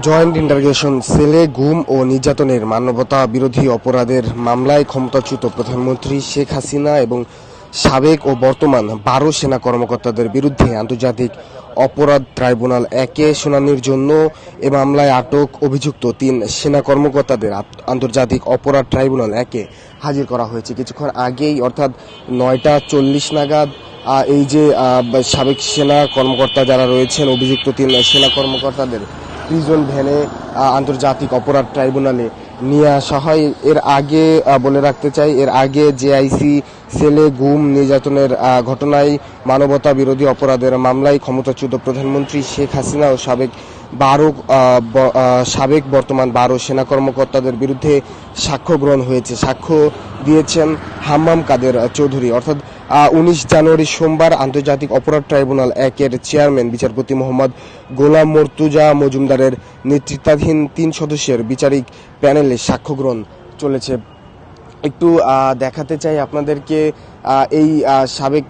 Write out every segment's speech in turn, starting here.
Joint interrogation সেলে গুম ও নির্যাতনের মানবতা বিরোধী অপরাধের মামলায় ক্ষমতাচ্যুত প্রধানমন্ত্রী শেখ হাসিনা এবং সাবেক ও বর্তমান ১২ সেনা কর্মকর্তাদের বিরুদ্ধে আন্তর্জাতিক অপরাধ ট্রাইব্যুনাল ১-এ শুনানির জন্য এ মামলায় আটক অভিযুক্ত ৩ সেনা কর্মকর্তাদের আন্তর্জাতিক অপরাধ ট্রাইব্যুনাল ১-এ হাজির করা হয়েছে। কিছুক্ষণ আগেই অর্থাৎ ৯টা ৪০ নাগাদ এই যে সাবেক সেনা কর্মকর্তা যারা রয়েছেন, অভিযুক্ত ৩ সেনা কর্মকর্তাদের প্রিজন ভ্যানে আন্তর্জাতিক অপরাধ ট্রাইব্যুনালে নিয়ে আসা হয়। এর আগে বলে রাখতে চাই, এর আগে জেআইসি সেলে গুম নির্যাতনের ঘটনায় মানবতা বিরোধী অপরাধের মামলায় ক্ষমতাচ্যুত প্রধানমন্ত্রী শেখ হাসিনা ও সাবেক বর্তমান ১২ সেনা কর্মকর্তাদের বিরুদ্ধে সাক্ষ্য গ্রহণ হয়েছে। সাক্ষ্য দিয়েছেন হাম্মাম কাদের চৌধুরী। অর্থাৎ ১৯ জানুয়ারি সোমবার আন্তর্জাতিক অপরাধ ট্রাইব্যুনাল ১-এর চেয়ারম্যান বিচারপতি মোহাম্মদ গোলাম মর্তুজা মজুমদারের নেতৃত্বাধীন ৩ সদস্যের বিচারিক প্যানেলে সাক্ষ্য গ্রহণ চলেছে। একটু দেখাতে চাই আপনাদেরকে এই সাবেক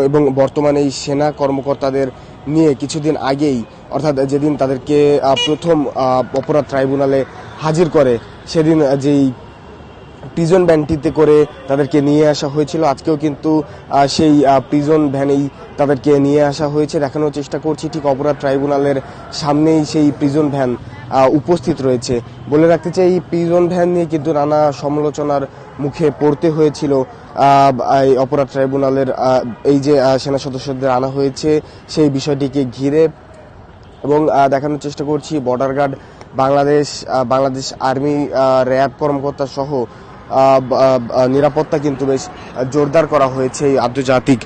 এবং বর্তমান এই সেনা কর্মকর্তাদের নিয়ে কিছুদিন আগেই, অর্থাৎ যেদিন তাদেরকে প্রথম অপরাধ ট্রাইব্যুনালে হাজির করে সেদিন যেই প্রিজন ভ্যানটিতে করে তাদেরকে নিয়ে আসা হয়েছিল, আজকেও কিন্তু সেই প্রিজন ভ্যানেই তাদেরকে নিয়ে আসা হয়েছে। দেখানোর চেষ্টা করছি, ঠিক অপরাধ ট্রাইব্যুনালের সামনেই সেই প্রিজন ভ্যান উপস্থিত রয়েছে। বলে রাখতে চাই, এই প্রিজন ভ্যান নিয়ে কিন্তু নানা সমালোচনার মুখে পড়তে হয়েছিল এই অপরাধ ট্রাইব্যুনালের এই যে সেনা সদস্যদের আনা হয়েছে সেই বিষয়টিকে ঘিরে। এবং দেখানোর চেষ্টা করছি, border guard Bangladesh army RAB কর্মকর্তা সহ নিরাপত্তা কিন্তু বেশ জোরদার করা হয়েছে এই আন্তর্জাতিক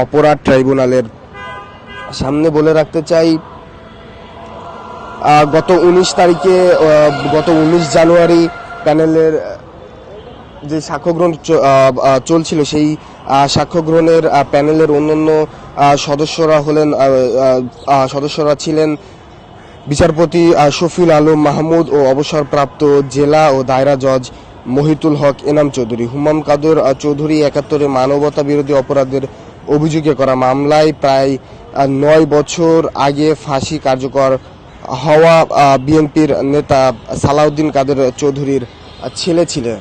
অপরাধ ট্রাইব্যুনালের সামনে। বলে রাখতে চাই, গত ১৯ জানুয়ারি প্যানেলের যে সাক্ষ্য গ্রহণ চলছিল, সেই সাক্ষ্য গ্রহণের প্যানেলের অন্যান্য সদস্যরা ছিলেন বিচারপতি শফিউল আলম মাহমুদ ও অবসরপ্রাপ্ত জেলা ও দায়রা জজ মহিতুল হক এনাম চৌধুরী। হুম্মাম কাদের চৌধুরী ৭১-এ মানবতা বিরোধী অপরাধের অভিযোগে করা মামলায় প্রায় ৯ বছর আগে ফাঁসি কার্যকর হওয়া বিএনপির নেতা সালাউদ্দিন কাদের চৌধুরীর ছেলে ছিলেন।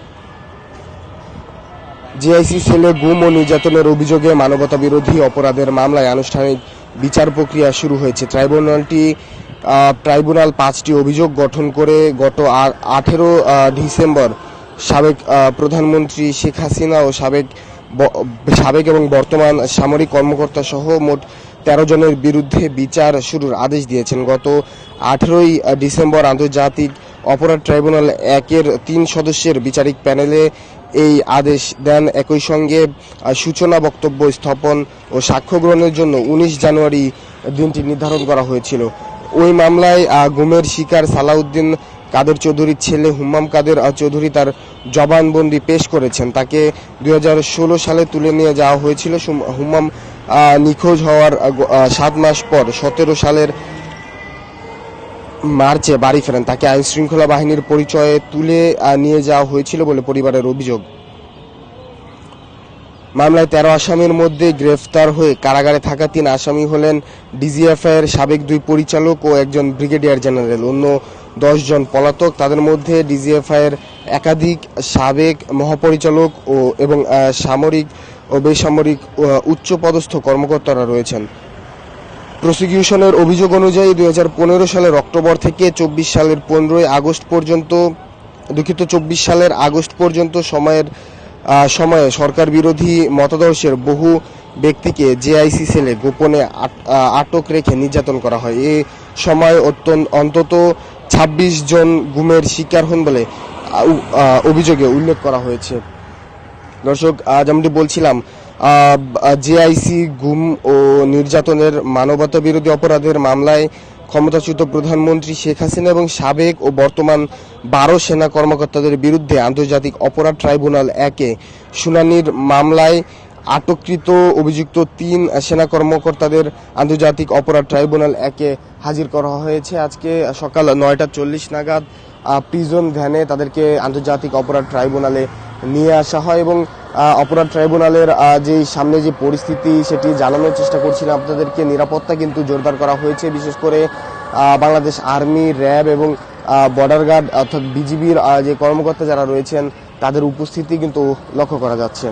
জেআইসি সেলে গুম ও নির্যাতনের অভিযোগে মানবতা বিরোধী অপরাধের মামলায় আনুষ্ঠানিক বিচার প্রক্রিয়া শুরু হয়েছে। ট্রাইব্যুনাল ৫টি অভিযোগ গঠন করে গত ১৮ ডিসেম্বর সাবেক প্রধানমন্ত্রী শেখ হাসিনা ও সাবেক এবং বর্তমান সামরিক কর্মকর্তা সহ মোট ১৩ জনের বিরুদ্ধে বিচার শুরুর আদেশ দিয়েছেন। গত ১৮ ডিসেম্বর আন্তর্জাতিক অপরাধ ট্রাইব্যুনাল ১-এর ৩ সদস্যের বিচারিক প্যানেলে এই আদেশ দেন। একই সঙ্গে সূচনা বক্তব্য স্থাপন ও সাক্ষ্য গ্রহণের জন্য ১৯ জানুয়ারি দিনটি নির্ধারণ করা হয়েছিল। ওই মামলায় গুমের শিকার সালাউদ্দিন কাদের চৌধুরীর ছেলে হুম্মাম কাদের চৌধুরী তার জবানবন্দি পেশ করেছেন। তাকে ২০১৬ সালে তুলে নিয়ে যাওয়া হয়েছিল। হুম্মাম নিখোঁজ হওয়ার ৭ মাস পর ১৭ সালের মার্চে বাড়ি ফেরেন। তাকে আইনশৃঙ্খলা বাহিনীর পরিচয়ে তুলে নিয়ে যাওয়া হয়েছিল বলে পরিবারের অভিযোগ। মামলায় ১৩ আসামির মধ্যে গ্রেফতার হয়ে কারাগারে থাকা ৩ আসামি হলেন ডিজিএফআইয়ের সাবেক ২ পরিচালক ও একজন ব্রিগেডিয়ার জেনারেল। অন্য ১০ জন পলাতক। তাদের মধ্যে ডিজিএফআইয়ের একাধিক সাবেক মহাপরিচালক এবং সামরিক ও বেসামরিক উচ্চপদস্থ কর্মকর্তারা রয়েছেন। প্রসিকিউশনের অভিযোগ অনুযায়ী ২০১৫ সালের অক্টোবর থেকে ২৪ সালের আগস্ট পর্যন্ত সময়ে সরকার বিরোধী মতাদর্শের বহু ব্যক্তিকে জেআইসি সেলে গোপনে আটক রেখে নির্যাতন করা হয়। এ সময় অন্তত ২৬ জন গুমের শিকার হন বলে অভিযোগে উল্লেখ করা হয়েছে। দর্শক, যেমনটি বলছিলাম, জেআইসি গুম ও নির্যাতনের মানবতা বিরোধী অপরাধের মামলায় ক্ষমতাচ্যুত প্রধানমন্ত্রী শেখ হাসিনা এবং সাবেক ও বর্তমান ১২ সেনা কর্মকর্তাদের বিরুদ্ধে আন্তর্জাতিক অপরাধ ট্রাইব্যুনাল ১-এ শুনানির মামলায় আটককৃত অভিযুক্ত ৩ সেনা কর্মকর্তাদের আন্তর্জাতিক অপরাধ ট্রাইব্যুনাল ১-এ হাজির করা হয়েছে। আজকে সকাল ৯টা ৪০ নাগাদ প্রিজন ভ্যানে তাদেরকে আন্তর্জাতিক অপরাধ ট্রাইব্যুনালে নিয়ে আসা হয় এবং অপরাধ ট্রাইব্যুনালের যে সামনে যে পরিস্থিতি সেটি জানানোর চেষ্টা করছিলাম আপনাদেরকে। নিরাপত্তা কিন্তু জোরদার করা হয়েছে। বিশেষ করে বাংলাদেশ আর্মি, র্যাব এবং বর্ডার গার্ড অর্থাৎ বিজিবির যে কর্মকর্তা যারা রয়েছেন তাদের উপস্থিতি কিন্তু লক্ষ্য করা যাচ্ছে।